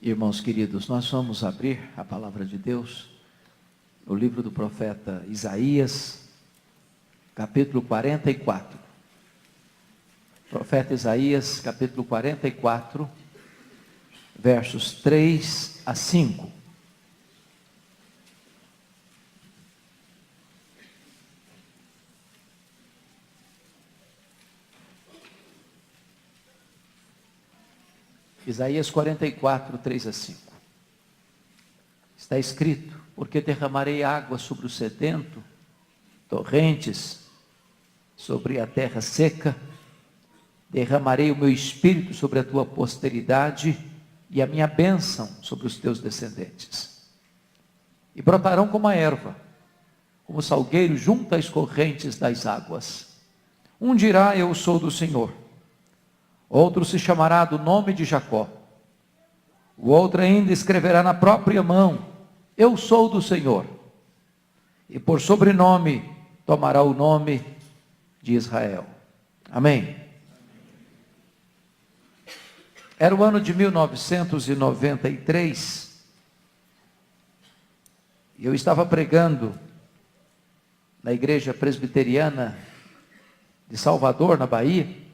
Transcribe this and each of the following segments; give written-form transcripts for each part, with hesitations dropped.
Irmãos queridos, nós vamos abrir a palavra de Deus no livro do profeta Isaías, capítulo 44. Profeta Isaías, capítulo 44, versos 3 a 5. Isaías 44, 3 a 5. Está escrito: porque derramarei água sobre o sedento, torrentes sobre a terra seca, derramarei o meu espírito sobre a tua posteridade e a minha bênção sobre os teus descendentes. E brotarão como a erva, como o salgueiro junto às correntes das águas. Um dirá: eu sou do Senhor. Outro se chamará do nome de Jacó. O outro ainda escreverá na própria mão: eu sou do Senhor. E por sobrenome tomará o nome de Israel. Amém. Era o ano de 1993. E eu estava pregando na igreja presbiteriana de Salvador, na Bahia.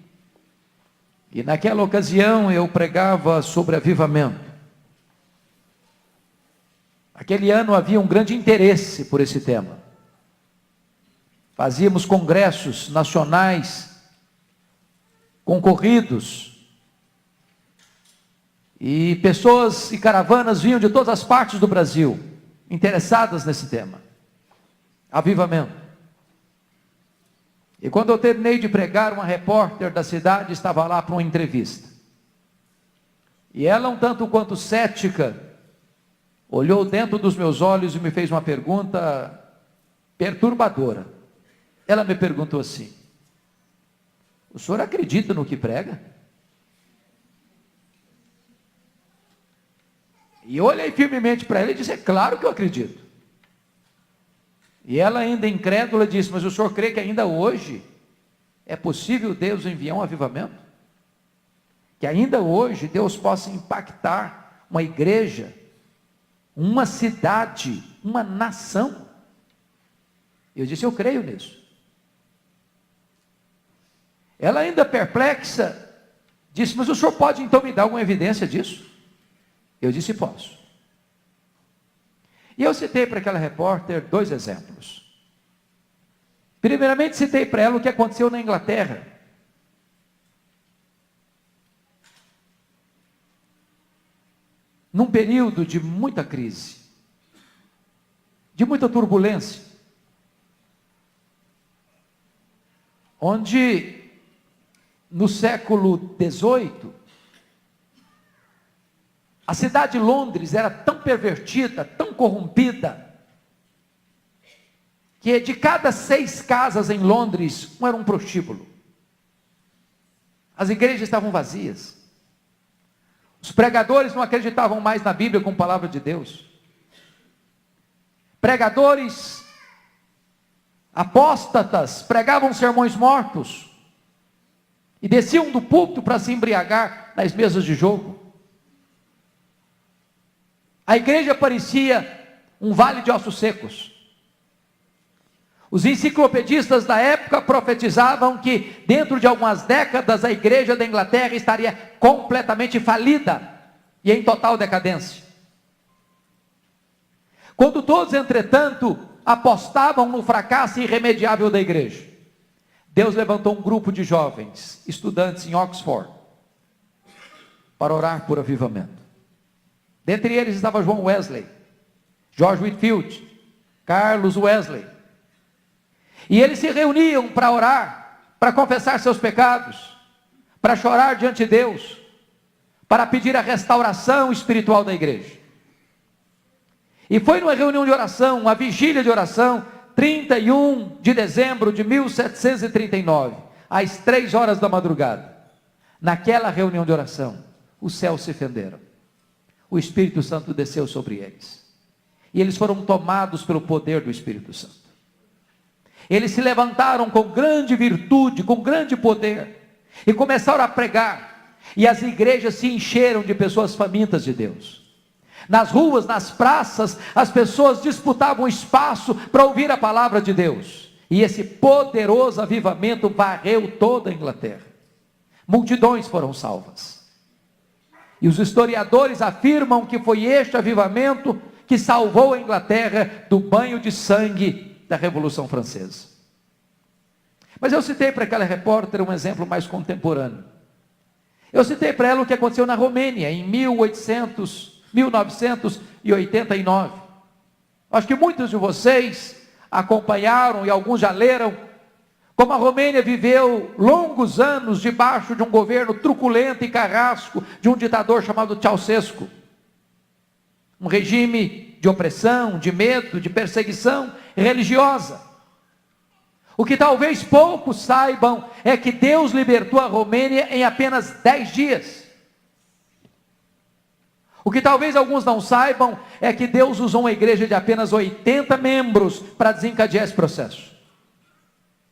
E naquela ocasião eu pregava sobre avivamento. Aquele ano havia um grande interesse por esse tema. Fazíamos congressos nacionais, concorridos, e pessoas e caravanas vinham de todas as partes do Brasil, interessadas nesse tema, avivamento. E quando eu terminei de pregar, uma repórter da cidade estava lá para uma entrevista. E ela, um tanto quanto cética, olhou dentro dos meus olhos e me fez uma pergunta perturbadora. Ela me perguntou assim: o senhor acredita no que prega? E eu olhei firmemente para ela e disse: é claro que eu acredito. E ela, ainda incrédula, disse: mas o senhor crê que ainda hoje é possível Deus enviar um avivamento? Que ainda hoje Deus possa impactar uma igreja, uma cidade, uma nação? Eu disse: eu creio nisso. Ela, ainda perplexa, disse: mas o senhor pode então me dar alguma evidência disso? Eu disse: posso. E eu citei para aquela repórter dois exemplos. Primeiramente, citei para ela o que aconteceu na Inglaterra. Num período de muita crise, de muita turbulência, onde no século XVIII, a cidade de Londres era tão pervertida, tão corrompida, que de cada 6 casas em Londres, um era um prostíbulo. As igrejas estavam vazias. Os pregadores não acreditavam mais na Bíblia como palavra de Deus. Pregadores apóstatas pregavam sermões mortos e desciam do púlpito para se embriagar nas mesas de jogo. A igreja parecia um vale de ossos secos. Os enciclopedistas da época profetizavam que dentro de algumas décadas a igreja da Inglaterra estaria completamente falida e em total decadência. Quando todos, entretanto, apostavam no fracasso irremediável da igreja, Deus levantou um grupo de jovens, estudantes em Oxford, para orar por avivamento. Dentre eles estava João Wesley, George Whitefield, Carlos Wesley. E eles se reuniam para orar, para confessar seus pecados, para chorar diante de Deus, para pedir a restauração espiritual da igreja. E foi numa reunião de oração, uma vigília de oração, 31 de dezembro de 1739, às 3 horas da madrugada. Naquela reunião de oração, os céus se fenderam. O Espírito Santo desceu sobre eles. E eles foram tomados pelo poder do Espírito Santo. Eles se levantaram com grande virtude, com grande poder, e começaram a pregar. E as igrejas se encheram de pessoas famintas de Deus. Nas ruas, nas praças, as pessoas disputavam espaço para ouvir a palavra de Deus. E esse poderoso avivamento varreu toda a Inglaterra. Multidões foram salvas. E os historiadores afirmam que foi este avivamento que salvou a Inglaterra do banho de sangue da Revolução Francesa. Mas eu citei para aquela repórter um exemplo mais contemporâneo. Eu citei para ela o que aconteceu na Romênia em 1989. Acho que muitos de vocês acompanharam e alguns já leram como a Romênia viveu longos anos debaixo de um governo truculento e carrasco de um ditador chamado Ceausescu. Um regime de opressão, de medo, de perseguição religiosa. O que talvez poucos saibam é que Deus libertou a Romênia em apenas 10 dias. O que talvez alguns não saibam é que Deus usou uma igreja de apenas 80 membros para desencadear esse processo.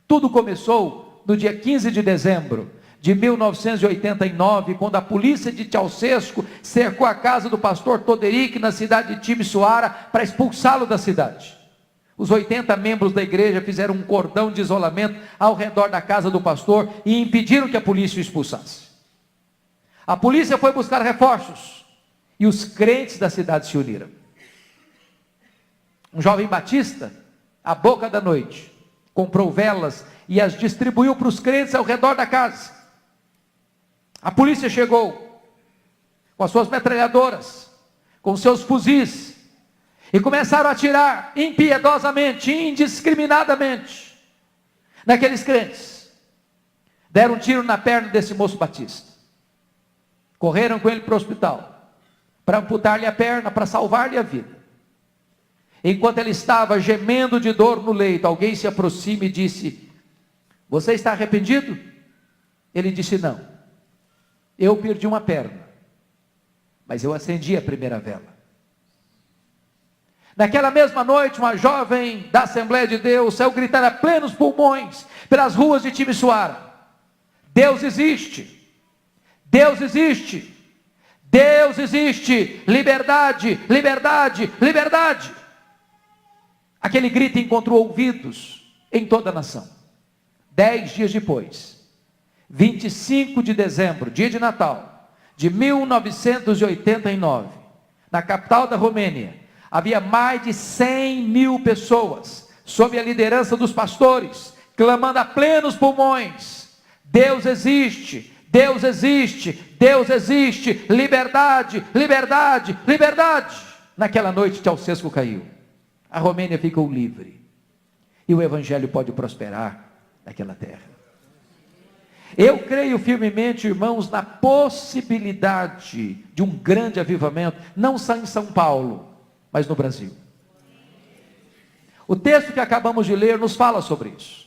Tudo começou no dia 15 de dezembro de 1989, quando a polícia de Ceausescu cercou a casa do pastor Toderic na cidade de Timisoara para expulsá-lo da cidade. Os 80 membros da igreja fizeram um cordão de isolamento ao redor da casa do pastor e impediram que a polícia o expulsasse. A polícia foi buscar reforços e os crentes da cidade se uniram. Um jovem batista, à boca da noite, comprou velas e as distribuiu para os crentes ao redor da casa. A polícia chegou com as suas metralhadoras, com seus fuzis, e começaram a atirar impiedosamente, indiscriminadamente, naqueles crentes. Deram um tiro na perna desse moço batista. Correram com ele para o hospital, para amputar-lhe a perna, para salvar-lhe a vida. Enquanto ele estava gemendo de dor no leito, alguém se aproxima e disse: "Você está arrependido?" Ele disse: "Não, eu perdi uma perna, mas eu acendi a primeira vela." Naquela mesma noite, uma jovem da Assembleia de Deus saiu gritando a plenos pulmões pelas ruas de Timisoara: "Deus existe! Deus existe! Deus existe! Liberdade, liberdade, liberdade!" Aquele grito encontrou ouvidos em toda a nação. 10 dias depois, 25 de dezembro, dia de Natal, de 1989, na capital da Romênia, havia mais de 100 mil pessoas, sob a liderança dos pastores, clamando a plenos pulmões: "Deus existe! Deus existe! Deus existe! Liberdade, liberdade, liberdade!" Naquela noite, Ceausescu caiu. A Romênia ficou livre. E o evangelho pode prosperar naquela terra. Eu creio firmemente, irmãos, na possibilidade de um grande avivamento, não só em São Paulo, mas no Brasil. O texto que acabamos de ler nos fala sobre isso.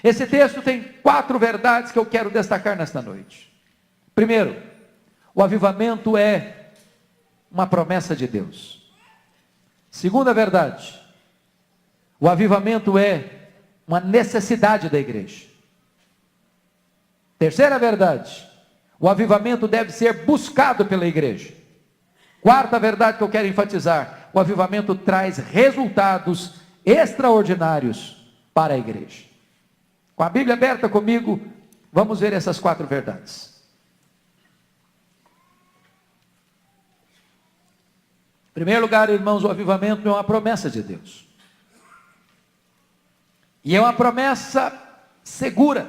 Esse texto tem 4 verdades que eu quero destacar nesta noite. Primeiro, o avivamento é uma promessa de Deus. Segunda verdade, o avivamento é uma necessidade da igreja. Terceira verdade, o avivamento deve ser buscado pela igreja. Quarta verdade que eu quero enfatizar: o avivamento traz resultados extraordinários para a igreja. Com a Bíblia aberta comigo, vamos ver essas 4 verdades. Em primeiro lugar, irmãos, o avivamento é uma promessa de Deus. E é uma promessa segura.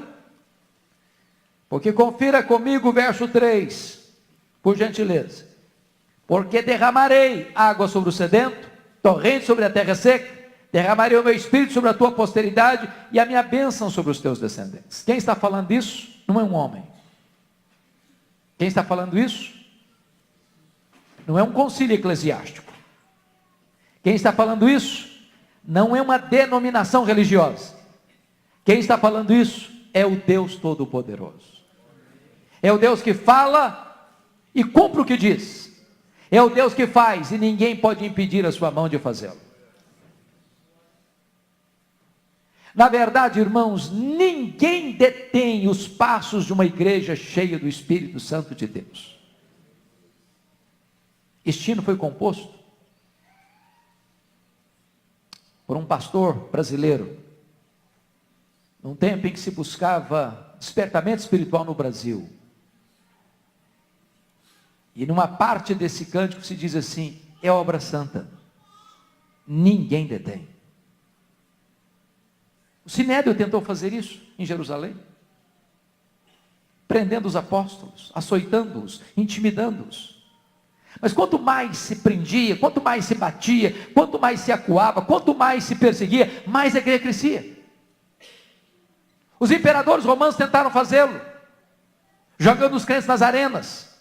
Porque confira comigo o verso 3, por gentileza. "Porque derramarei água sobre o sedento, torrente sobre a terra seca, derramarei o meu espírito sobre a tua posteridade e a minha bênção sobre os teus descendentes." Quem está falando isso não é um homem. Quem está falando isso não é um concílio eclesiástico. Quem está falando isso não é uma denominação religiosa. Quem está falando isso é o Deus Todo-Poderoso. É o Deus que fala e cumpre o que diz. É o Deus que faz e ninguém pode impedir a sua mão de fazê-lo. Na verdade, irmãos, ninguém detém os passos de uma igreja cheia do Espírito Santo de Deus. E Este hino foi composto por um pastor brasileiro, num tempo em que se buscava despertamento espiritual no Brasil. E numa parte desse cântico se diz assim: é obra santa, ninguém detém. O Sinédrio tentou fazer isso em Jerusalém, prendendo os apóstolos, açoitando-os, intimidando-os. Mas quanto mais se prendia, quanto mais se batia, quanto mais se acuava, quanto mais se perseguia, mais a igreja crescia. Os imperadores romanos tentaram fazê-lo, jogando os crentes nas arenas,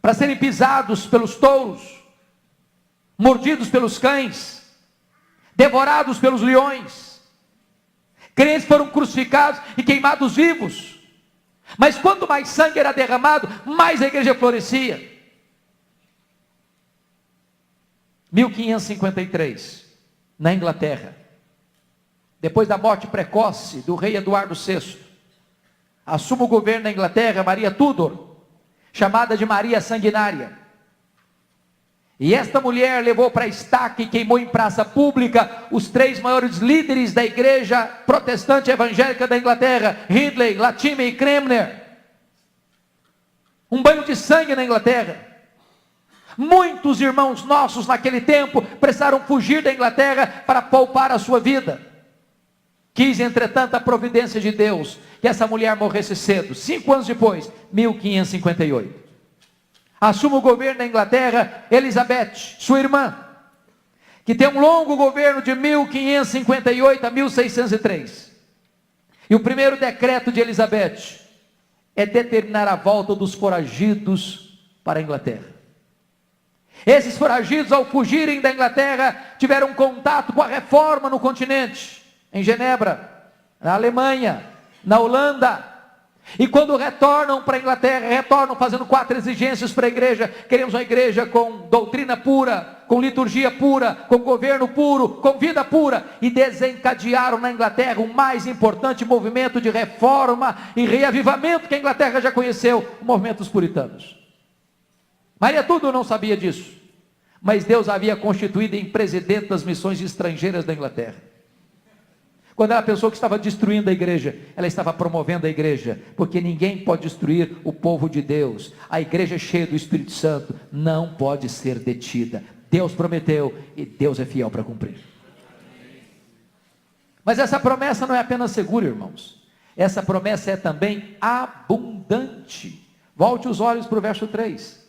para serem pisados pelos touros, mordidos pelos cães, devorados pelos leões. Crentes foram crucificados e queimados vivos. Mas quanto mais sangue era derramado, mais a igreja florescia. 1553, na Inglaterra, depois da morte precoce do rei Eduardo VI, assume o governo da Inglaterra Maria Tudor, chamada de Maria Sanguinária. E esta mulher levou para estaca e queimou em praça pública os 3 maiores líderes da igreja protestante evangélica da Inglaterra, Ridley, Latimer e Cranmer. Um banho de sangue na Inglaterra. Muitos irmãos nossos naquele tempo precisaram fugir da Inglaterra para poupar a sua vida. Quis, entretanto, a providência de Deus que essa mulher morresse cedo. 5 anos depois, 1558. Assume o governo da Inglaterra Elizabeth, sua irmã, que tem um longo governo de 1558 a 1603. E o primeiro decreto de Elizabeth é determinar a volta dos foragidos para a Inglaterra. Esses foragidos, ao fugirem da Inglaterra, tiveram contato com a reforma no continente, em Genebra, na Alemanha, na Holanda. E quando retornam para a Inglaterra, retornam fazendo 4 exigências para a igreja. Queremos uma igreja com doutrina pura, com liturgia pura, com governo puro, com vida pura. E desencadearam na Inglaterra o mais importante movimento de reforma e reavivamento que a Inglaterra já conheceu, o movimento dos puritanos. Maria Tudor não sabia disso, mas Deus a havia constituído em presidente das missões estrangeiras da Inglaterra. Quando ela pensou que estava destruindo a igreja, ela estava promovendo a igreja, porque ninguém pode destruir o povo de Deus. A igreja cheia do Espírito Santo não pode ser detida. Deus prometeu e Deus é fiel para cumprir. Mas essa promessa não é apenas segura, irmãos. Essa promessa é também abundante. Volte os olhos para o verso 3.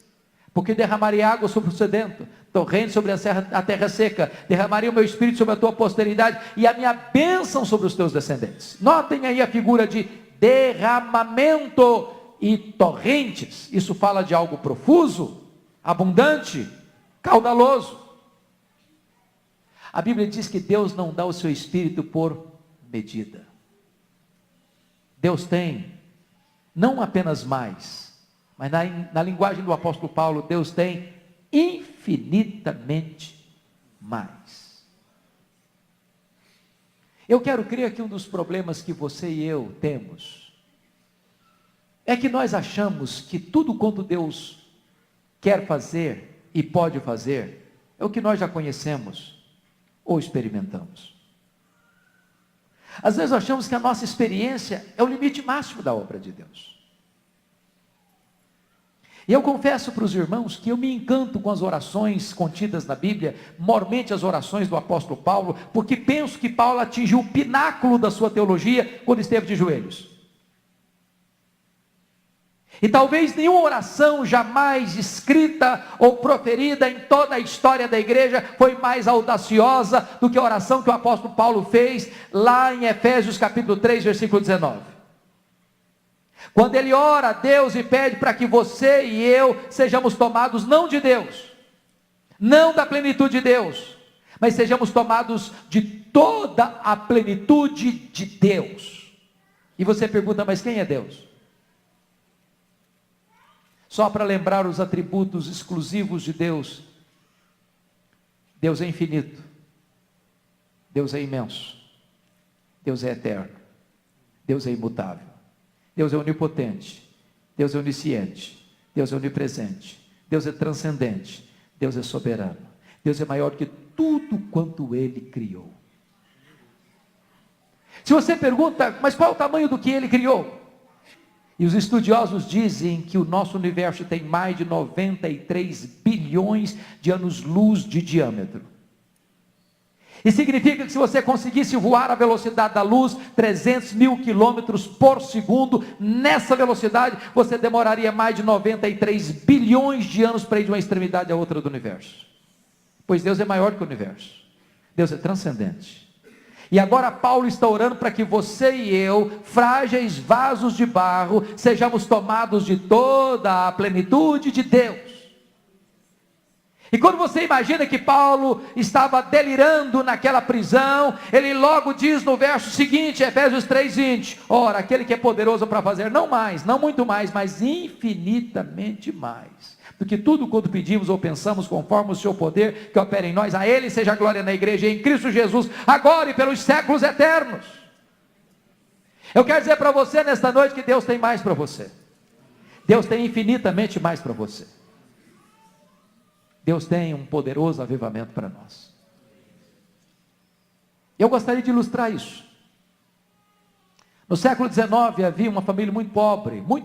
Porque derramarei água sobre o sedento, torrente sobre a terra seca, derramarei o meu espírito sobre a tua posteridade, e a minha bênção sobre os teus descendentes. Notem aí a figura de derramamento e torrentes. Isso fala de algo profuso, abundante, caudaloso. A Bíblia diz que Deus não dá o seu espírito por medida. Deus tem, não apenas mais, mas na linguagem do apóstolo Paulo, Deus tem infinitamente mais. Eu quero crer que um dos problemas que você e eu temos é que nós achamos que tudo quanto Deus quer fazer e pode fazer é o que nós já conhecemos ou experimentamos. Às vezes achamos que a nossa experiência é o limite máximo da obra de Deus. E eu confesso para os irmãos que eu me encanto com as orações contidas na Bíblia, mormente as orações do apóstolo Paulo, porque penso que Paulo atingiu o pináculo da sua teologia quando esteve de joelhos. E talvez nenhuma oração jamais escrita ou proferida em toda a história da igreja foi mais audaciosa do que a oração que o apóstolo Paulo fez lá em Efésios capítulo 3, versículo 19. Quando ele ora a Deus e pede para que você e eu sejamos tomados não de Deus, não da plenitude de Deus, mas sejamos tomados de toda a plenitude de Deus. E você pergunta, mas quem é Deus? Só para lembrar os atributos exclusivos de Deus: Deus é infinito, Deus é imenso, Deus é eterno, Deus é imutável, Deus é onipotente, Deus é onisciente, Deus é onipresente, Deus é transcendente, Deus é soberano, Deus é maior que tudo quanto Ele criou. Se você pergunta, mas qual é o tamanho do que Ele criou? E os estudiosos dizem que o nosso universo tem mais de 93 bilhões de anos-luz de diâmetro. E significa que se você conseguisse voar à velocidade da luz, 300 mil quilômetros por segundo, nessa velocidade, você demoraria mais de 93 bilhões de anos para ir de uma extremidade à outra do universo. Pois Deus é maior que o universo. Deus é transcendente. E agora Paulo está orando para que você e eu, frágeis vasos de barro, sejamos tomados de toda a plenitude de Deus. E quando você imagina que Paulo estava delirando naquela prisão, ele logo diz no verso seguinte, Efésios 3:20, ora, aquele que é poderoso para fazer não mais, não muito mais, mas infinitamente mais, do que tudo quanto pedimos ou pensamos, conforme o seu poder que opera em nós, a Ele seja a glória na igreja e em Cristo Jesus, agora e pelos séculos eternos. Eu quero dizer para você nesta noite que Deus tem mais para você. Deus tem infinitamente mais para você. Deus tem um poderoso avivamento para nós. Eu gostaria de ilustrar isso. No século XIX havia uma família muito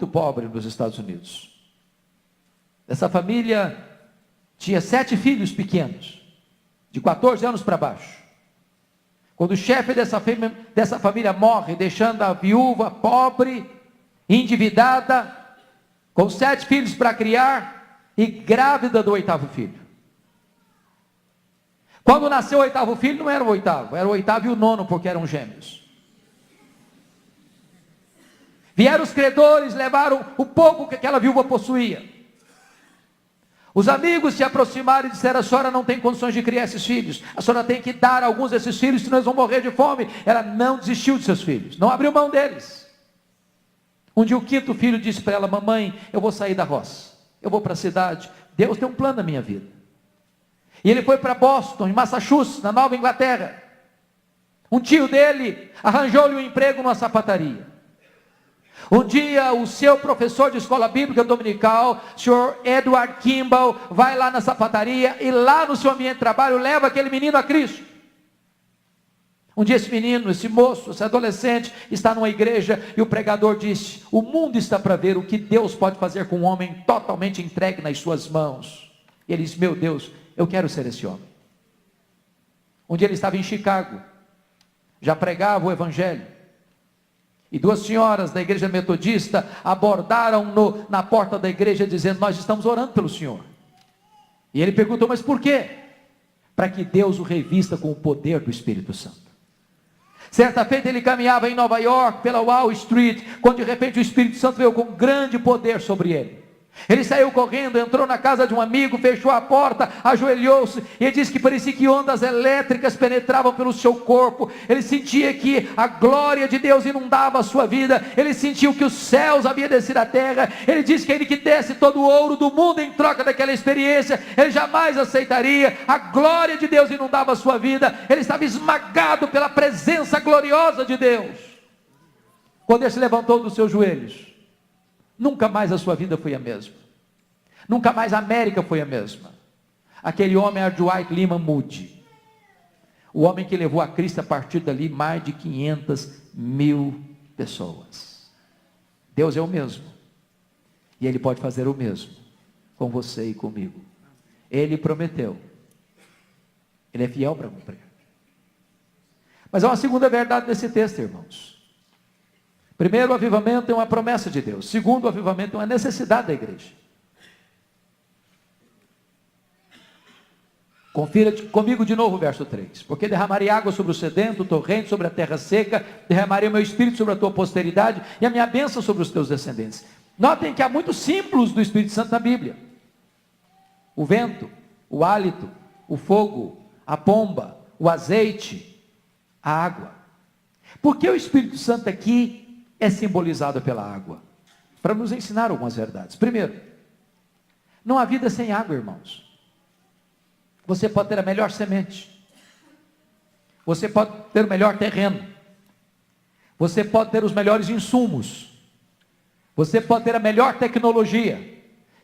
pobre nos Estados Unidos. Essa família tinha 7 filhos pequenos, de 14 anos para baixo. Quando o chefe dessa família morre, deixando a viúva pobre, endividada, com 7 filhos para criar, e grávida do 8º filho. Quando nasceu o 8º filho, não era o 8º, era o 8º e o 9º, porque eram gêmeos. Vieram os credores, levaram o pouco que aquela viúva possuía. Os amigos se aproximaram e disseram, a senhora não tem condições de criar esses filhos, a senhora tem que dar alguns desses filhos, senão eles vão morrer de fome. Ela não desistiu de seus filhos, não abriu mão deles. Um dia o 5º filho disse para ela, mamãe, eu vou sair da roça. Eu vou para a cidade, Deus tem um plano na minha vida. E ele foi para Boston, em Massachusetts, na Nova Inglaterra. Um tio dele arranjou-lhe um emprego numa sapataria. Um dia o seu professor de escola bíblica dominical, Sr. Edward Kimball, vai lá na sapataria e lá no seu ambiente de trabalho leva aquele menino a Cristo. Um dia esse menino, esse moço, esse adolescente está numa igreja e o pregador disse, o mundo está para ver o que Deus pode fazer com um homem totalmente entregue nas suas mãos. E ele disse, meu Deus, eu quero ser esse homem. Um dia ele estava em Chicago, já pregava o evangelho, e 2 senhoras da igreja metodista abordaram na porta da igreja dizendo, nós estamos orando pelo senhor. E ele perguntou, mas por quê? Para que Deus o revista com o poder do Espírito Santo. Certa feita ele caminhava em Nova York, pela Wall Street, quando de repente o Espírito Santo veio com grande poder sobre ele. Ele saiu correndo, entrou na casa de um amigo, fechou a porta, ajoelhou-se, e ele disse que parecia que ondas elétricas penetravam pelo seu corpo. Ele sentia que a glória de Deus inundava a sua vida, ele sentiu que os céus haviam descido à terra. Ele disse que ele que desse todo o ouro do mundo em troca daquela experiência, ele jamais aceitaria. A glória de Deus inundava a sua vida, ele estava esmagado pela presença gloriosa de Deus. Quando ele se levantou dos seus joelhos, nunca mais a sua vida foi a mesma. Nunca mais a América foi a mesma. Aquele homem era Dwight Lyman Moody. O homem que levou a Cristo a partir dali mais de 500 mil pessoas. Deus é o mesmo. E Ele pode fazer o mesmo com você e comigo. Ele prometeu. Ele é fiel para cumprir. Mas há uma segunda verdade nesse texto, irmãos. Primeiro, o avivamento é uma promessa de Deus. Segundo, o avivamento é uma necessidade da igreja. Confira comigo de novo o verso 3. Porque derramarei água sobre o sedento, torrente sobre a terra seca, derramarei o meu espírito sobre a tua posteridade e a minha bênção sobre os teus descendentes. Notem que há muitos símbolos do Espírito Santo na Bíblia. O vento, o hálito, o fogo, a pomba, o azeite, a água. Por que o Espírito Santo aqui é simbolizado pela água? Para nos ensinar algumas verdades. Primeiro, não há vida sem água, irmãos. Você pode ter a melhor semente, você pode ter o melhor terreno, você pode ter os melhores insumos, você pode ter a melhor tecnologia.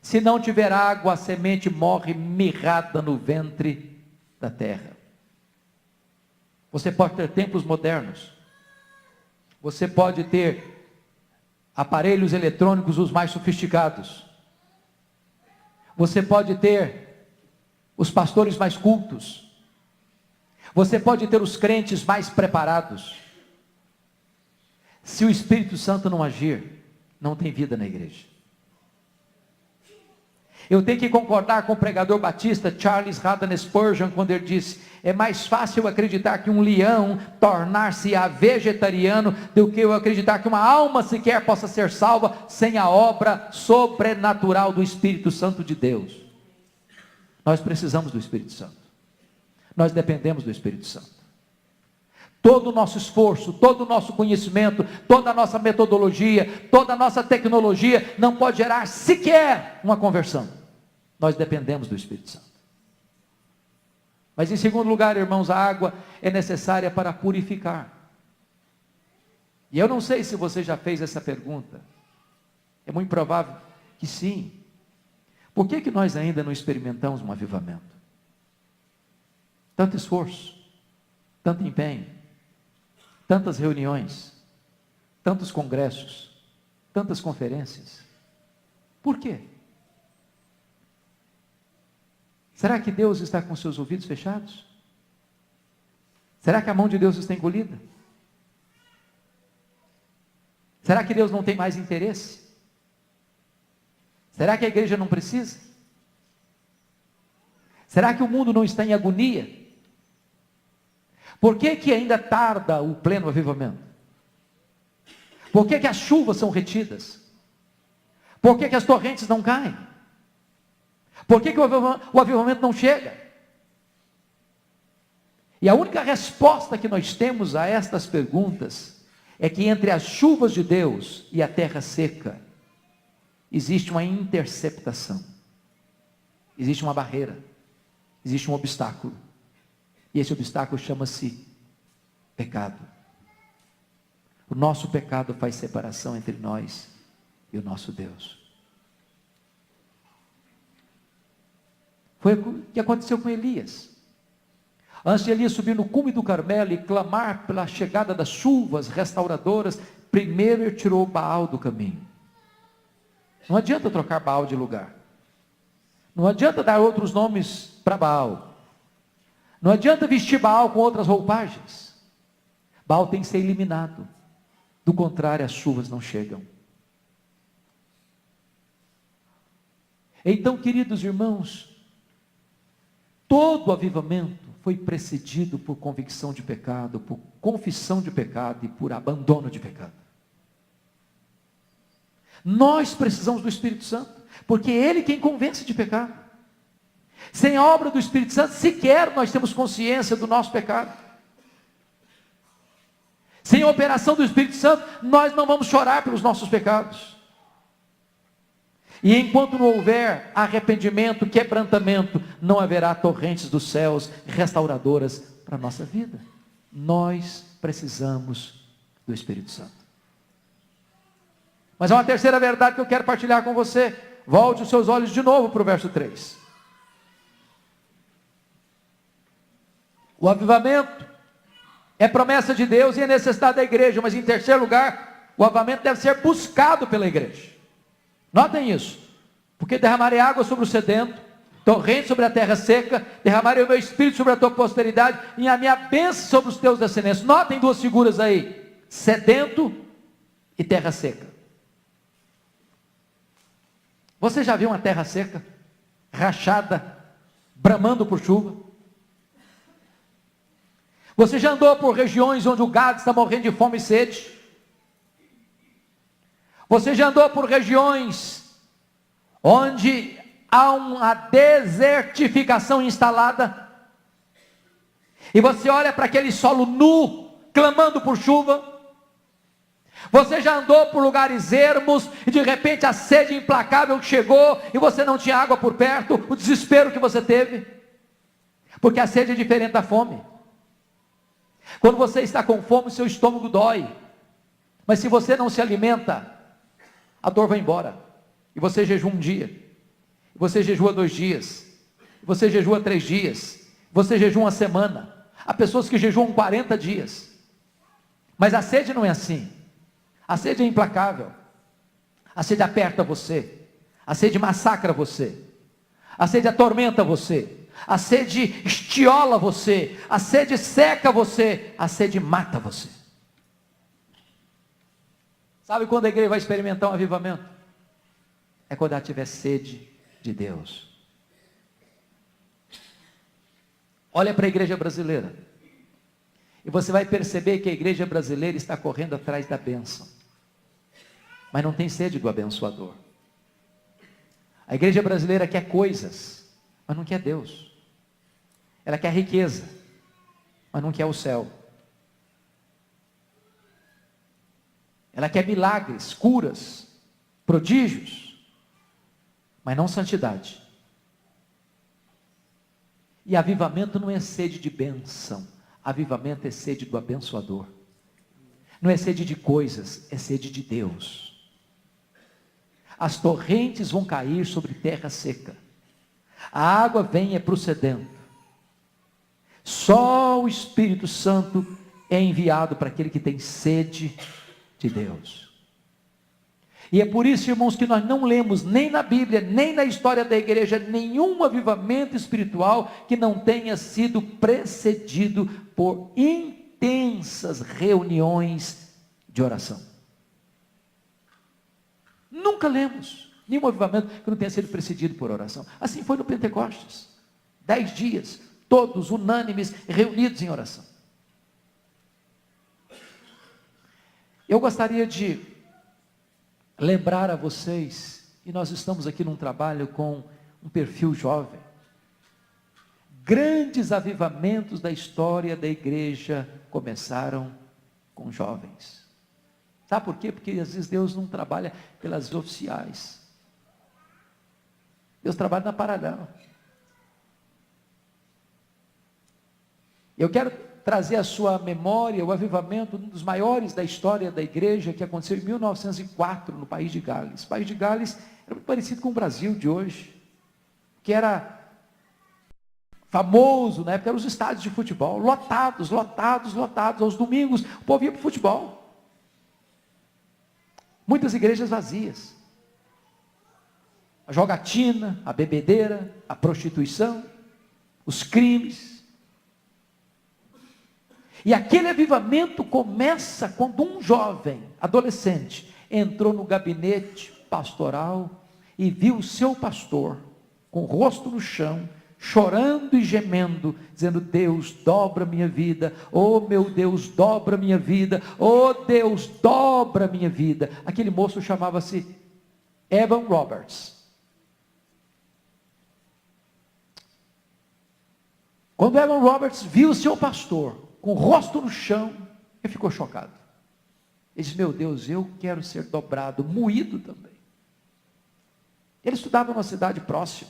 Se não tiver água, a semente morre mirrada no ventre da terra. Você pode ter templos modernos. Você pode ter aparelhos eletrônicos os mais sofisticados. Você pode ter os pastores mais cultos. Você pode ter os crentes mais preparados. Se o Espírito Santo não agir, não tem vida na igreja. Eu tenho que concordar com o pregador batista Charles Haddon Spurgeon, quando ele disse: é mais fácil acreditar que um leão tornar-se vegetariano, do que eu acreditar que uma alma sequer possa ser salva, sem a obra sobrenatural do Espírito Santo de Deus. Nós precisamos do Espírito Santo. Nós dependemos do Espírito Santo. Todo o nosso esforço, todo o nosso conhecimento, toda a nossa metodologia, toda a nossa tecnologia não pode gerar sequer uma conversão. Nós dependemos do Espírito Santo. Mas em segundo lugar, irmãos, a água é necessária para purificar. E eu não sei se você já fez essa pergunta. É muito provável que sim. Por que nós ainda não experimentamos um avivamento? Tanto esforço, tanto empenho, tantas reuniões, tantos congressos, tantas conferências. Por quê? Será que Deus está com seus ouvidos fechados? Será que a mão de Deus está encolhida? Será que Deus não tem mais interesse? Será que a igreja não precisa? Será que o mundo não está em agonia? Por que ainda tarda o pleno avivamento? Por que as chuvas são retidas? Por que as torrentes não caem? Por que o avivamento não chega? E a única resposta que nós temos a estas perguntas é que entre as chuvas de Deus e a terra seca existe uma interceptação, existe uma barreira, existe um obstáculo. E esse obstáculo chama-se pecado. O nosso pecado faz separação entre nós e o nosso Deus. Foi o que aconteceu com Elias. Antes de Elias subir no cume do Carmelo e clamar pela chegada das chuvas restauradoras, primeiro ele tirou Baal do caminho. Não adianta trocar Baal de lugar. Não adianta dar outros nomes para Baal. Não adianta vestir Baal com outras roupagens. Baal tem que ser eliminado. Do contrário, as chuvas não chegam. Então, queridos irmãos, todo avivamento foi precedido por convicção de pecado, por confissão de pecado e por abandono de pecado. Nós precisamos do Espírito Santo, porque é Ele quem convence de pecado. Sem a obra do Espírito Santo, sequer nós temos consciência do nosso pecado. Sem a operação do Espírito Santo, nós não vamos chorar pelos nossos pecados. E enquanto não houver arrependimento, quebrantamento, não haverá torrentes dos céus restauradoras para a nossa vida. Nós precisamos do Espírito Santo. Mas há uma terceira verdade que eu quero partilhar com você. Volte os seus olhos de novo para o verso 3. O avivamento é promessa de Deus e é necessidade da igreja, mas em terceiro lugar, o avivamento deve ser buscado pela igreja. Notem isso, porque derramarei água sobre o sedento, torrente sobre a terra seca, derramarei o meu espírito sobre a tua posteridade, e a minha bênção sobre os teus descendentes. Notem duas figuras aí, sedento e terra seca. Você já viu uma terra seca, rachada, bramando por chuva? Você já andou por regiões onde o gado está morrendo de fome e sede? Você já andou por regiões onde há uma desertificação instalada? E você olha para aquele solo nu, clamando por chuva? Você já andou por lugares ermos e de repente a sede implacável chegou e você não tinha água por perto? O desespero que você teve? Porque a sede é diferente da fome. Quando você está com fome, seu estômago dói. Mas se você não se alimenta, a dor vai embora. E você jejum um dia, Você jejua 2 dias, você jejua 3 dias, você jejua uma semana. Há pessoas que jejuam 40 dias. Mas a sede não é assim. A sede é implacável. A sede aperta você. A sede massacra você. A sede atormenta você. A sede estiola você. A sede seca você. A sede mata você. Sabe quando a igreja vai experimentar um avivamento? É quando ela tiver sede de Deus. Olha para a igreja brasileira. E você vai perceber que a igreja brasileira está correndo atrás da bênção. Mas não tem sede do abençoador. A igreja brasileira quer coisas, mas não quer Deus. Ela quer riqueza, mas não quer o céu. Ela quer milagres, curas, prodígios, mas não santidade. E avivamento não é sede de bênção. Avivamento é sede do abençoador. Não é sede de coisas, é sede de Deus. As torrentes vão cair sobre terra seca. A água vem procedendo. Só o Espírito Santo é enviado para aquele que tem sede de Deus. E é por isso, irmãos, que nós não lemos nem na Bíblia, nem na história da igreja, nenhum avivamento espiritual que não tenha sido precedido por intensas reuniões de oração. Nunca lemos nenhum avivamento que não tenha sido precedido por oração. Assim foi no Pentecostes. 10 dias, todos unânimes, reunidos em oração. Eu gostaria de lembrar a vocês, e nós estamos aqui num trabalho com um perfil jovem, grandes avivamentos da história da igreja começaram com jovens. Sabe por quê? Porque às vezes Deus não trabalha pelas oficiais. Deus trabalha na paralela. Eu quero trazer à sua memória o avivamento, um dos maiores da história da igreja, que aconteceu em 1904, no país de Gales. O país de Gales era muito parecido com o Brasil de hoje, que era famoso, na época, eram os estádios de futebol, lotados, aos domingos, o povo ia para o futebol. Muitas igrejas vazias. A jogatina, a bebedeira, a prostituição, os crimes. E aquele avivamento começa quando um jovem, adolescente, entrou no gabinete pastoral e viu o seu pastor, com o rosto no chão, chorando e gemendo, dizendo: Deus, dobra minha vida, oh meu Deus, dobra minha vida, oh Deus, dobra minha vida. Aquele moço chamava-se Evan Roberts. Quando Evan Roberts viu o seu pastor com o rosto no chão, ele ficou chocado. Ele disse: meu Deus, eu quero ser dobrado, moído também. Ele estudava numa cidade próxima,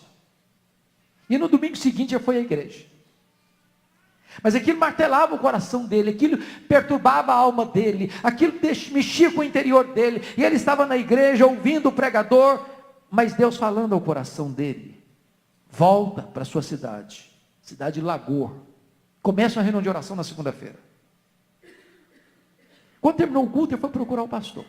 e no domingo seguinte já foi à igreja. Mas aquilo martelava o coração dele, aquilo perturbava a alma dele, aquilo mexia com o interior dele, e ele estava na igreja ouvindo o pregador, mas Deus falando ao coração dele: volta para a sua cidade de Lagoa, começa uma reunião de oração na segunda-feira. Quando terminou o culto, ele foi procurar o pastor.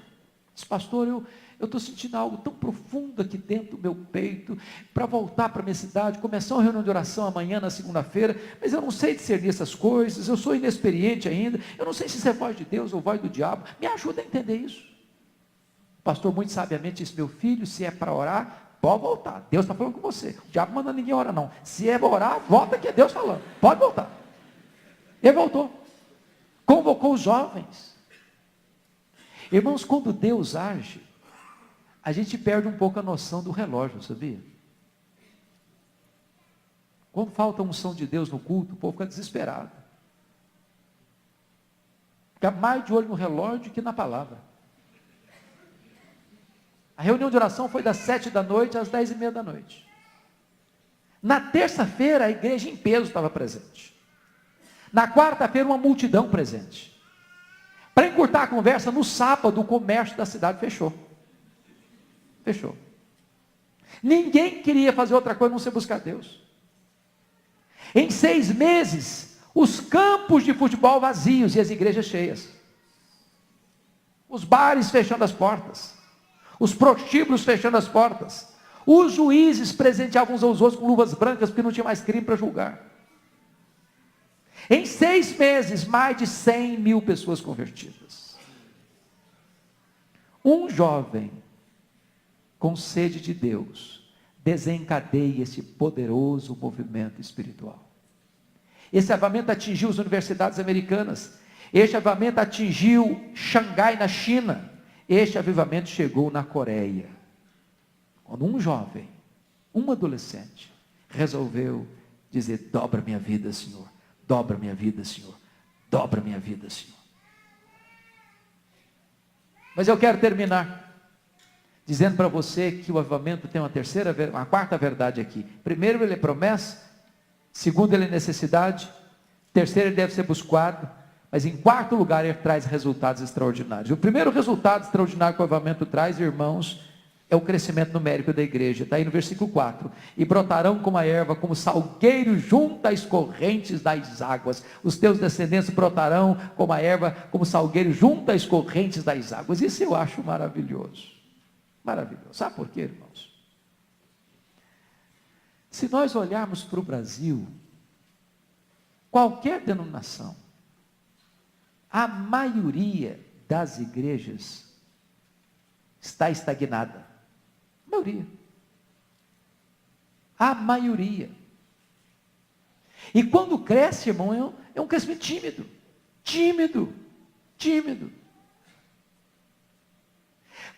Disse: pastor, eu estou sentindo algo tão profundo aqui dentro do meu peito, para voltar para a minha cidade, começar uma reunião de oração amanhã na segunda-feira, mas eu não sei discernir essas coisas, eu sou inexperiente ainda, eu não sei se isso é voz de Deus ou voz do diabo, me ajuda a entender isso. O pastor muito sabiamente disse: meu filho, se é para orar, pode voltar, Deus está falando com você, o diabo manda ninguém orar não, se é para orar, volta que é Deus falando, pode voltar. Ele voltou, convocou os jovens. Irmãos, quando Deus age, a gente perde um pouco a noção do relógio, sabia? Quando falta a unção de Deus no culto, o povo fica desesperado. Fica mais de olho no relógio que na palavra. A reunião de oração foi das 7 da noite às 10:30 da noite. Na terça-feira, a igreja em peso estava presente. Na quarta-feira, uma multidão presente. Para encurtar a conversa, no sábado, o comércio da cidade fechou. Ninguém queria fazer outra coisa não ser buscar Deus. Em 6 meses, os campos de futebol vazios e as igrejas cheias. Os bares fechando as portas. Os prostíbulos fechando as portas. Os juízes presenteavam uns aos outros com luvas brancas, porque não tinha mais crime para julgar. Em 6 meses, mais de 100 mil pessoas convertidas. Um jovem com sede de Deus desencadeia esse poderoso movimento espiritual. Esse avivamento atingiu as universidades americanas. Este avivamento atingiu Xangai, na China. Este avivamento chegou na Coreia. Quando um jovem, um adolescente, resolveu dizer: dobra minha vida, Senhor. Dobra minha vida, Senhor. Dobra minha vida, Senhor. Mas eu quero terminar dizendo para você que o avivamento tem uma quarta verdade aqui. Primeiro, ele é promessa. Segundo, ele é necessidade. Terceiro, ele deve ser buscado. Mas em quarto lugar, ele traz resultados extraordinários. O primeiro resultado extraordinário que o avivamento traz, irmãos, é o crescimento numérico da igreja. Está aí no versículo 4. E brotarão como a erva, como salgueiro junto às correntes das águas. Os teus descendentes brotarão como a erva, como salgueiro junto às correntes das águas. Isso eu acho maravilhoso. Maravilhoso. Sabe por quê, irmãos? Se nós olharmos para o Brasil, qualquer denominação, a maioria das igrejas está estagnada. A maioria. A maioria. E quando cresce, irmão, é um crescimento tímido. Tímido. Tímido.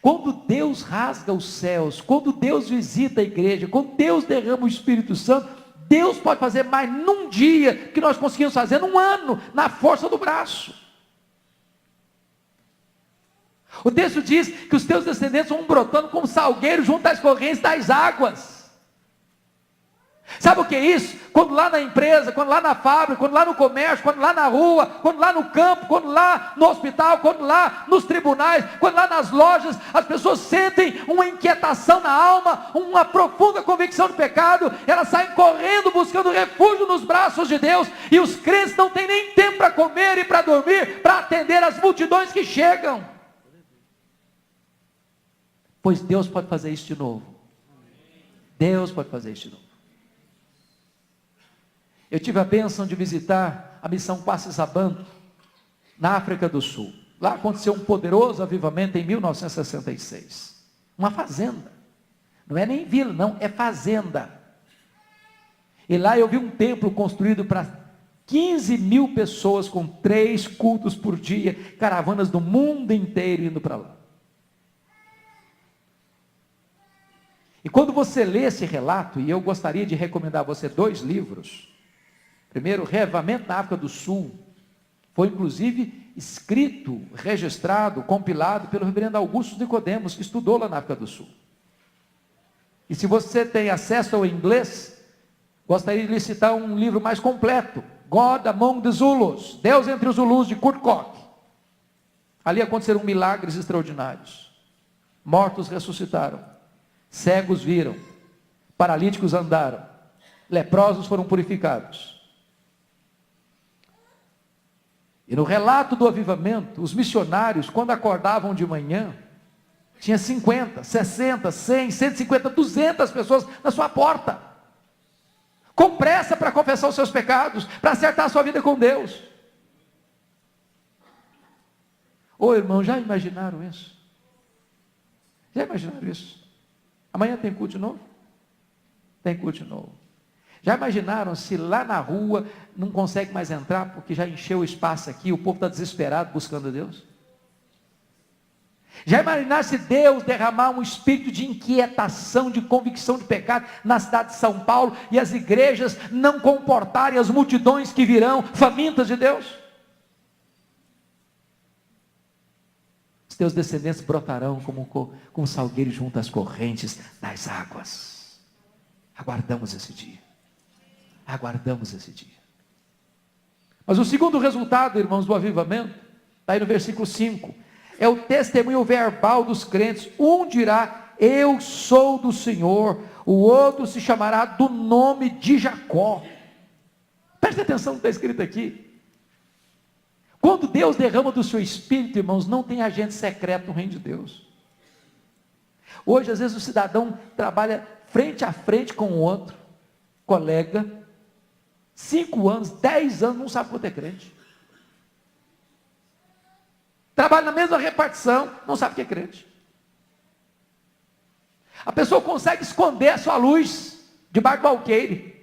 Quando Deus rasga os céus, quando Deus visita a igreja, quando Deus derrama o Espírito Santo, Deus pode fazer mais num dia que nós conseguimos fazer num ano, na força do braço. O texto diz que os teus descendentes vão brotando como salgueiros junto às correntes das águas. Sabe o que é isso? Quando lá na empresa, quando lá na fábrica, quando lá no comércio, quando lá na rua, quando lá no campo, quando lá no hospital, quando lá nos tribunais, quando lá nas lojas, as pessoas sentem uma inquietação na alma, uma profunda convicção do pecado, elas saem correndo buscando refúgio nos braços de Deus, e os crentes não têm nem tempo para comer e para dormir, para atender as multidões que chegam. Pois Deus pode fazer isso de novo. Deus pode fazer isso de novo. Eu tive a bênção de visitar a missão Quaci-Sabanto, na África do Sul. Lá aconteceu um poderoso avivamento em 1966. Uma fazenda. Não é nem vila, não, é fazenda. E lá eu vi um templo construído para 15 mil pessoas, com 3 cultos por dia, caravanas do mundo inteiro indo para lá. E quando você lê esse relato, e eu gostaria de recomendar a você 2 livros. Primeiro, Reavivamento na África do Sul. Foi inclusive escrito, registrado, compilado pelo reverendo Augusto Nicodemos, que estudou lá na África do Sul. E se você tem acesso ao inglês, gostaria de lhe citar um livro mais completo, God Among the Zulus, Deus entre os Zulus, de Kurt Koch. Ali aconteceram milagres extraordinários. Mortos ressuscitaram, cegos viram, paralíticos andaram, leprosos foram purificados. E no relato do avivamento, os missionários, quando acordavam de manhã, tinha 50, 60, 100, 150, 200 pessoas na sua porta, com pressa para confessar os seus pecados, para acertar a sua vida com Deus. Ô irmão, já imaginaram isso? Já imaginaram isso? Amanhã tem culto de novo? Tem culto de novo. Já imaginaram se lá na rua não consegue mais entrar porque já encheu o espaço aqui, o povo está desesperado buscando Deus? Já imaginaram se Deus derramar um espírito de inquietação, de convicção de pecado na cidade de São Paulo, e as igrejas não comportarem as multidões que virão famintas de Deus? Os teus descendentes brotarão como salgueiro junto às correntes das águas. Aguardamos esse dia. Aguardamos esse dia. Mas o segundo resultado, irmãos, do avivamento, está aí no versículo 5, é o testemunho verbal dos crentes. Um dirá: eu sou do Senhor. O outro se chamará do nome de Jacó. Preste atenção no que está escrito aqui. Quando Deus derrama do seu espírito, irmãos, não tem agente secreto no reino de Deus. Hoje, às vezes, o cidadão trabalha frente a frente com o outro, colega, 5 anos, 10 anos, não sabe quanto é crente. Trabalha na mesma repartição, não sabe o que é crente. A pessoa consegue esconder a sua luz debaixo do alqueire.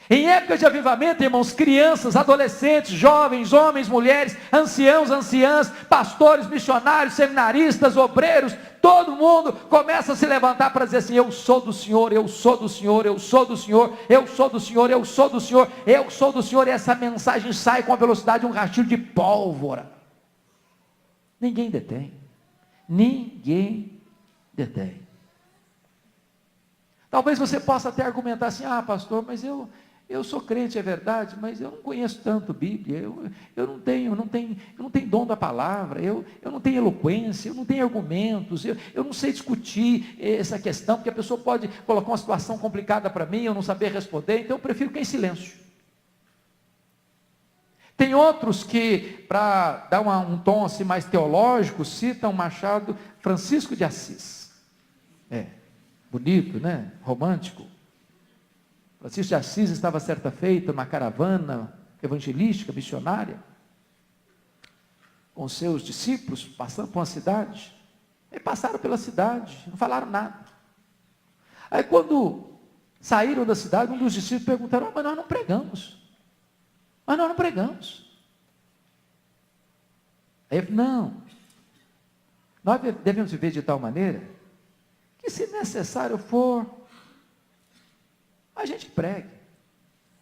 Em época de avivamento, irmãos, crianças, adolescentes, jovens, homens, mulheres, anciãos, anciãs, pastores, missionários, seminaristas, obreiros, todo mundo começa a se levantar para dizer assim: eu sou do Senhor, eu sou do Senhor, eu sou do Senhor, eu sou do Senhor, eu sou do Senhor, eu sou do Senhor. E essa mensagem sai com a velocidade de um rastilho de pólvora. Ninguém detém. Ninguém detém. Talvez você possa até argumentar assim: ah, pastor, mas eu sou crente, é verdade, mas eu não conheço tanto Bíblia, eu não tenho dom da palavra, eu não tenho eloquência, eu não tenho argumentos, eu não sei discutir essa questão, porque a pessoa pode colocar uma situação complicada para mim, eu não saber responder, então eu prefiro ficar em silêncio. Tem outros que, para dar um tom assim mais teológico, citam Machado Francisco de Assis. Bonito, né? Romântico. Francisco de Assis estava certa feita numa caravana evangelística, missionária, com seus discípulos, passando por uma cidade. E passaram pela cidade, não falaram nada. Aí quando saíram da cidade, um dos discípulos perguntaram: mas nós não pregamos. Mas nós não pregamos. Aí ele falou: não, nós devemos viver de tal maneira que, se necessário for, a gente pregue,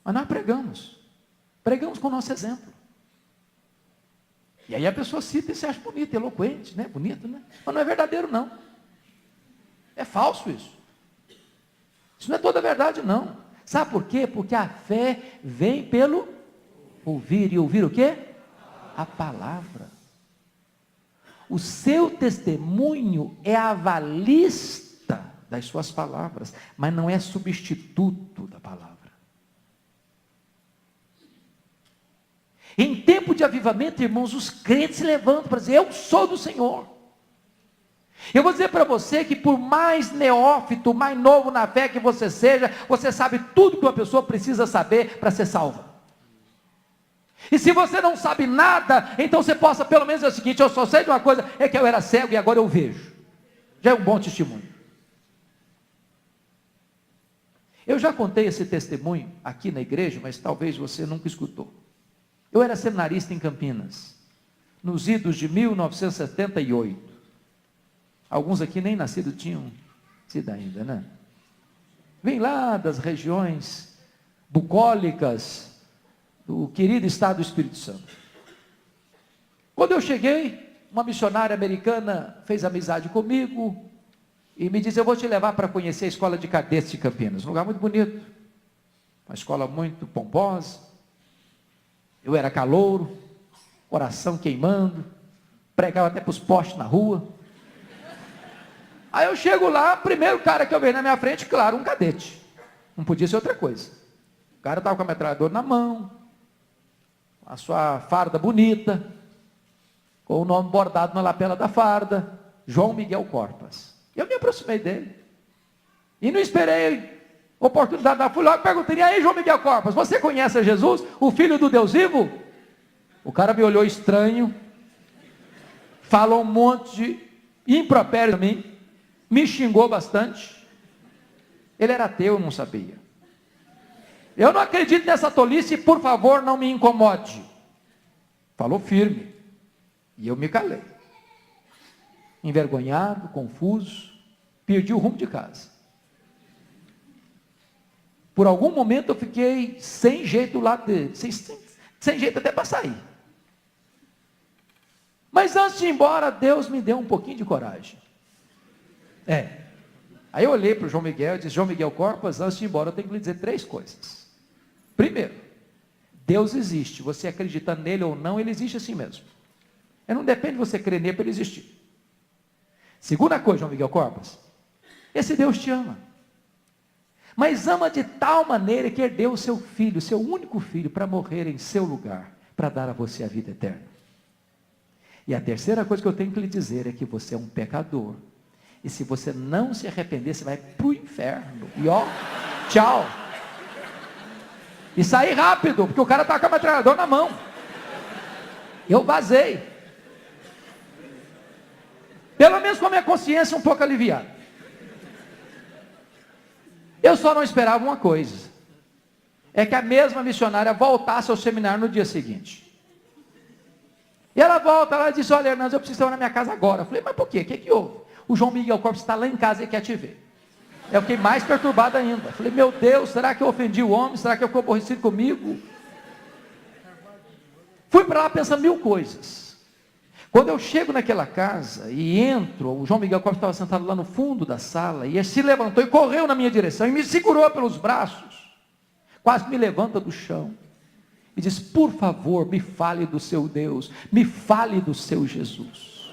mas nós pregamos com o nosso exemplo. E aí a pessoa cita e se acha bonito, eloquente, né? Bonito, né? Mas não é verdadeiro, não. É falso isso. Isso não é toda a verdade, não. Sabe por quê? Porque a fé vem pelo ouvir. E ouvir o quê? A palavra. O seu testemunho é avalista das suas palavras, mas não é substituto da palavra. Em tempo de avivamento, irmãos, os crentes se levantam para dizer: eu sou do Senhor. Eu vou dizer para você que, por mais neófito, mais novo na fé que você seja, você sabe tudo que uma pessoa precisa saber para ser salva. E se você não sabe nada, então você possa pelo menos dizer o seguinte: eu só sei de uma coisa, é que eu era cego e agora eu vejo. Já é um bom testemunho. Eu já contei esse testemunho aqui na igreja, mas talvez você nunca escutou. Eu era seminarista em Campinas, nos idos de 1978. Alguns aqui nem nascidos tinham sido ainda, né? Vem lá das regiões bucólicas do querido estado do Espírito Santo. Quando eu cheguei, uma missionária americana fez amizade comigo e me disse: eu vou te levar para conhecer a escola de cadetes de Campinas. Um lugar muito bonito, uma escola muito pomposa. Eu era calouro, coração queimando, pregava até para os postes na rua. Aí eu chego lá, primeiro cara que eu vejo na minha frente, claro, um cadete. Não podia ser outra coisa. O cara estava com a metralhadora na mão, a sua farda bonita, com o nome bordado na lapela da farda: João Miguel Corpas. Eu me aproximei dele. E não esperei oportunidade, fui logo e perguntei: e aí, João Miguel Corpas, você conhece a Jesus, o Filho do Deus vivo? O cara me olhou estranho, falou um monte de impropério a mim, me xingou bastante. Ele era ateu, eu não sabia. Eu não acredito nessa tolice, por favor, não me incomode. Falou firme. E eu me calei. Envergonhado, confuso, perdi o rumo de casa. Por algum momento eu fiquei sem jeito do lado dele, sem jeito até para sair. Mas antes de ir embora, Deus me deu um pouquinho de coragem. Aí eu olhei para o João Miguel e disse: João Miguel Corpas, antes de ir embora eu tenho que lhe dizer 3 coisas. Primeiro, Deus existe, você acreditando nele ou não, ele existe assim mesmo. Não depende de você crer nele para ele existir. Segunda coisa, João Miguel Corbas, esse Deus te ama, mas ama de tal maneira que deu o seu filho, seu único filho, para morrer em seu lugar, para dar a você a vida eterna. E a terceira coisa que eu tenho que lhe dizer é que você é um pecador, e se você não se arrepender, você vai para o inferno, e ó, tchau, e sair rápido, porque o cara está com a metralhadora na mão. Eu vazei, pelo menos com a minha consciência um pouco aliviada. Eu só não esperava uma coisa, é que a mesma missionária voltasse ao seminário no dia seguinte. E ela volta, ela disse: olha, Hernandes, eu preciso estar na minha casa agora. Eu falei: mas por quê? O que houve? O João Miguel Corbas está lá em casa e quer te ver. Eu fiquei mais perturbado ainda. Eu falei: meu Deus, será que eu ofendi o homem? Será que eu ficou aborrecido comigo? Fui para lá pensando mil coisas. Quando eu chego naquela casa e entro, o João Miguel Corbas estava sentado lá no fundo da sala, e ele se levantou e correu na minha direção, e me segurou pelos braços, quase me levanta do chão, e diz: por favor, me fale do seu Deus, me fale do seu Jesus.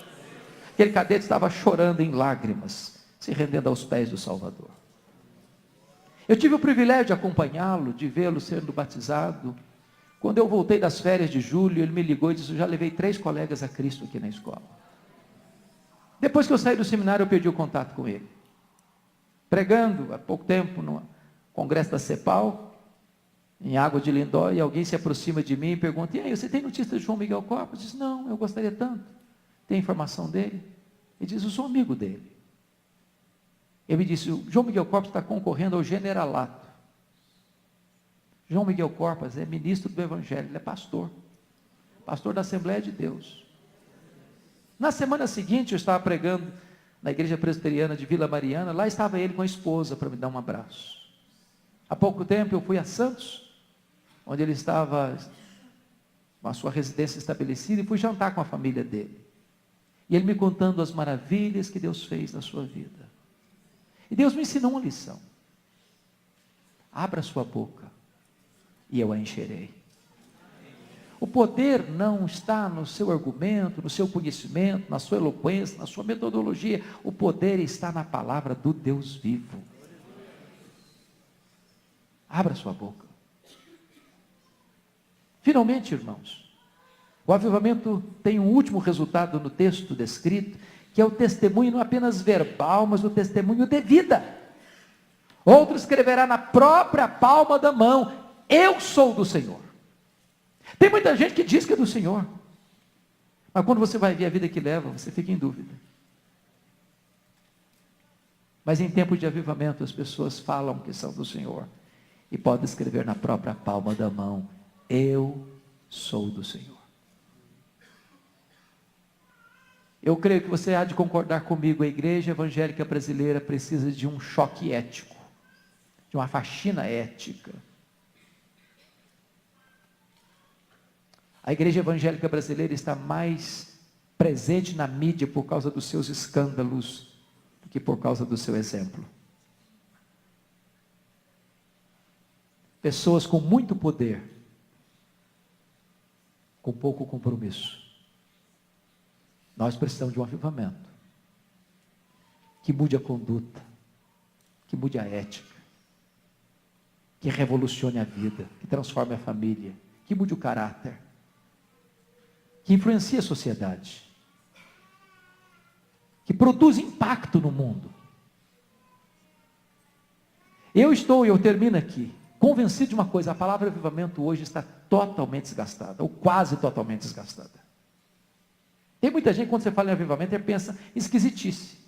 Aquele cadete estava chorando em lágrimas, se rendendo aos pés do Salvador. Eu tive o privilégio de acompanhá-lo, de vê-lo sendo batizado. Quando eu voltei das férias de julho, ele me ligou e disse: eu já levei 3 colegas a Cristo aqui na escola. Depois que eu saí do seminário, eu perdi o contato com ele. Pregando há pouco tempo no congresso da CEPAL, em Água de Lindóia, e alguém se aproxima de mim e pergunta: e aí, você tem notícia de João Miguel Corbas? Eu disse: não, eu gostaria tanto. Tem informação dele? Ele diz: eu sou amigo dele. Ele me disse: o João Miguel Corbas está concorrendo ao generalato. João Miguel Corbas é ministro do Evangelho, ele é pastor da Assembleia de Deus. Na semana seguinte, eu estava pregando na igreja presbiteriana de Vila Mariana, lá estava ele com a esposa para me dar um abraço. Há pouco tempo eu fui a Santos, onde ele estava com a sua residência estabelecida, e fui jantar com a família dele. E ele me contando as maravilhas que Deus fez na sua vida. E Deus me ensinou uma lição: abra sua boca e eu a encherei. O poder não está no seu argumento, no seu conhecimento, na sua eloquência, na sua metodologia. O poder está na palavra do Deus vivo. Abra sua boca. Finalmente, irmãos, o avivamento tem um último resultado no texto descrito, que é o testemunho não apenas verbal, mas o testemunho de vida. Outro escreverá na própria palma da mão: eu sou do Senhor. Tem muita gente que diz que é do Senhor, mas quando você vai ver a vida que leva, você fica em dúvida. Mas em tempo de avivamento, as pessoas falam que são do Senhor, e podem escrever na própria palma da mão: eu sou do Senhor. Eu creio que você há de concordar comigo: a igreja evangélica brasileira precisa de um choque ético, de uma faxina ética. A igreja evangélica brasileira está mais presente na mídia por causa dos seus escândalos do que por causa do seu exemplo. Pessoas com muito poder, com pouco compromisso. Nós precisamos de um avivamento que mude a conduta, que mude a ética, que revolucione a vida, que transforme a família, que mude o caráter, que influencia a sociedade, que produz impacto no mundo. Eu termino aqui, convencido de uma coisa: a palavra avivamento hoje está totalmente desgastada, ou quase totalmente desgastada. Tem muita gente, quando você fala em avivamento, ele pensa em esquisitice.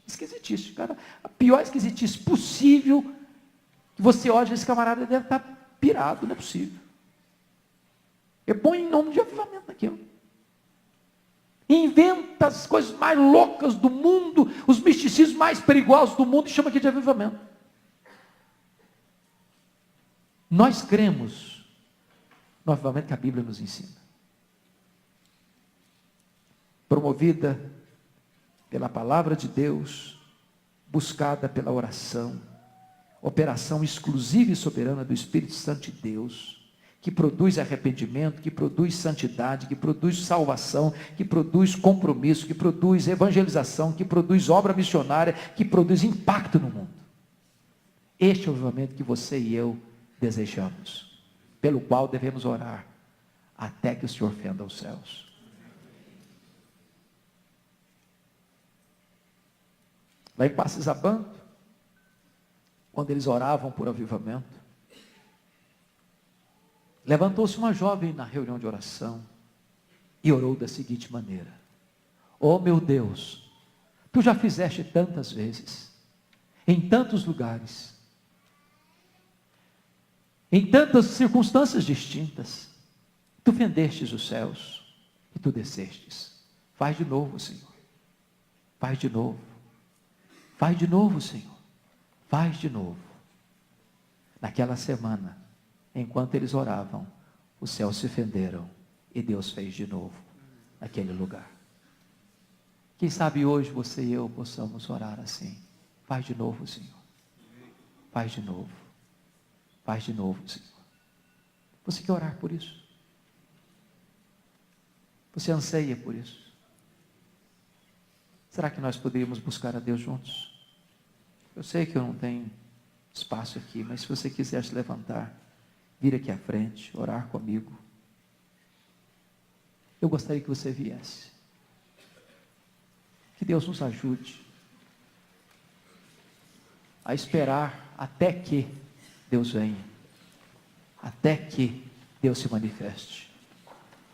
Esquisitice, cara, a pior esquisitice possível, que você olha, esse camarada deve estar pirado, não é possível. Eu ponho em nome de avivamento naquilo. Inventa as coisas mais loucas do mundo, os misticismos mais perigosos do mundo, e chama aqui de avivamento. Nós cremos no avivamento que a Bíblia nos ensina. Promovida pela palavra de Deus, buscada pela oração, operação exclusiva e soberana do Espírito Santo de Deus, que produz arrependimento, que produz santidade, que produz salvação, que produz compromisso, que produz evangelização, que produz obra missionária, que produz impacto no mundo. Este é o avivamento que você e eu desejamos, pelo qual devemos orar, até que o Senhor fenda os céus. Lá em Passos Abanto, quando eles oravam por avivamento, levantou-se uma jovem na reunião de oração e orou da seguinte maneira: oh meu Deus, tu já fizeste tantas vezes, em tantos lugares, em tantas circunstâncias distintas, tu fendestes os céus e tu descestes. Faz de novo, Senhor. Faz de novo. Faz de novo, Senhor. Faz de novo. Naquela semana, enquanto eles oravam, os céus se fenderam e Deus fez de novo naquele lugar. Quem sabe hoje você e eu possamos orar assim: faz de novo, Senhor. Faz de novo. Faz de novo, Senhor. Você quer orar por isso? Você anseia por isso? Será que nós poderíamos buscar a Deus juntos? Eu sei que eu não tenho espaço aqui, mas se você quiser se levantar, vir aqui à frente, orar comigo, eu gostaria que você viesse. Que Deus nos ajude a esperar até que Deus venha, até que Deus se manifeste,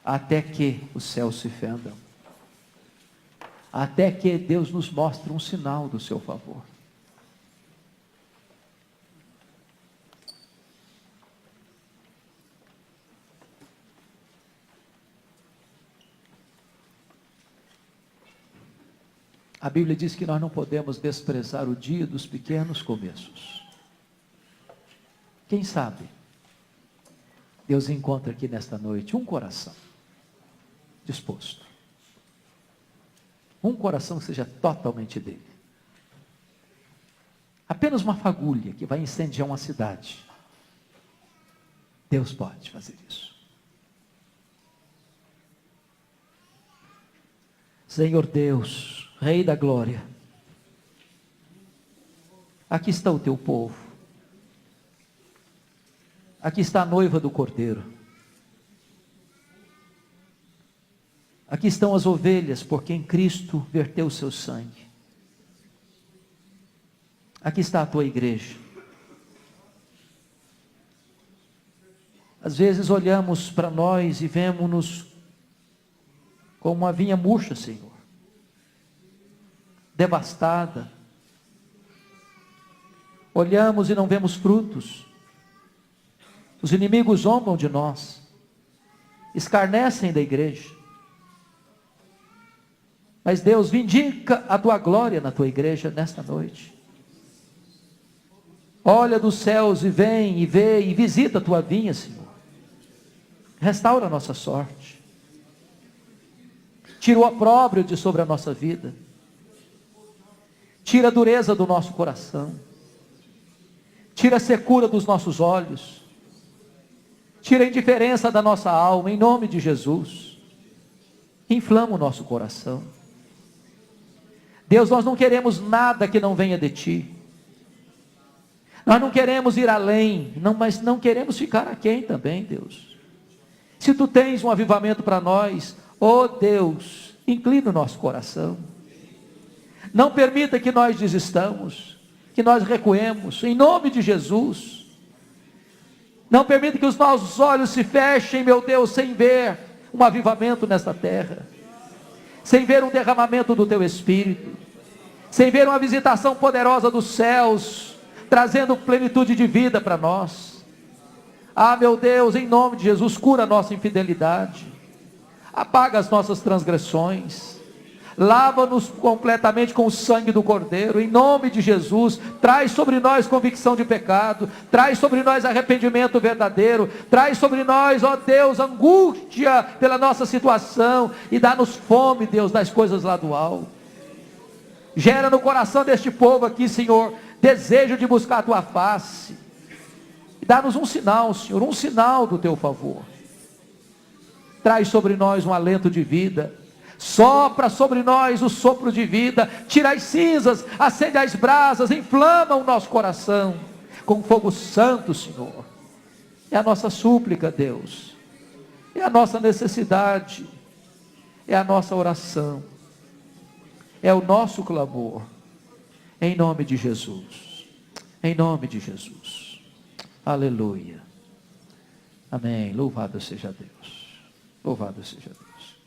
até que os céus se fendam, até que Deus nos mostre um sinal do seu favor. A Bíblia diz que nós não podemos desprezar o dia dos pequenos começos. Quem sabe, Deus encontra aqui nesta noite um coração disposto. Um coração que seja totalmente dele. Apenas uma fagulha que vai incendiar uma cidade. Deus pode fazer isso. Senhor Deus, Rei da glória, aqui está o teu povo. Aqui está a noiva do Cordeiro. Aqui estão as ovelhas por quem Cristo verteu o seu sangue. Aqui está a tua igreja. Às vezes olhamos para nós e vemos-nos como uma vinha murcha, Senhor, devastada. Olhamos e não vemos frutos. Os inimigos zombam de nós, escarnecem da igreja. Mas Deus, vindica a tua glória na tua igreja nesta noite. Olha dos céus e vem e vê e visita a tua vinha, Senhor. Restaura a nossa sorte. Tira o opróbrio de sobre a nossa vida. Tira a dureza do nosso coração. Tira a secura dos nossos olhos. Tira a indiferença da nossa alma, em nome de Jesus. Inflama o nosso coração. Deus, nós não queremos nada que não venha de Ti. Nós não queremos ir além, mas não queremos ficar aquém também, Deus. Se Tu tens um avivamento para nós, ó Deus, inclina o nosso coração. Não permita que nós desistamos, que nós recuemos, em nome de Jesus. Não permita que os nossos olhos se fechem, meu Deus, sem ver um avivamento nesta terra, sem ver um derramamento do Teu Espírito, sem ver uma visitação poderosa dos céus, trazendo plenitude de vida para nós. Ah, meu Deus, em nome de Jesus, cura a nossa infidelidade, apaga as nossas transgressões, lava-nos completamente com o sangue do Cordeiro, em nome de Jesus. Traz sobre nós convicção de pecado, traz sobre nós arrependimento verdadeiro, traz sobre nós, ó Deus, angústia pela nossa situação, e dá-nos fome, Deus, das coisas lá do alto. Gera no coração deste povo aqui, Senhor, desejo de buscar a Tua face. E dá-nos um sinal, Senhor, um sinal do teu favor. Traz sobre nós um alento de vida. Sopra sobre nós o sopro de vida. Tira as cinzas, acende as brasas, inflama o nosso coração com fogo santo, Senhor. É a nossa súplica, Deus. É a nossa necessidade. É a nossa oração. É o nosso clamor. Em nome de Jesus. Em nome de Jesus. Aleluia. Amém. Louvado seja Deus. Louvado seja Deus.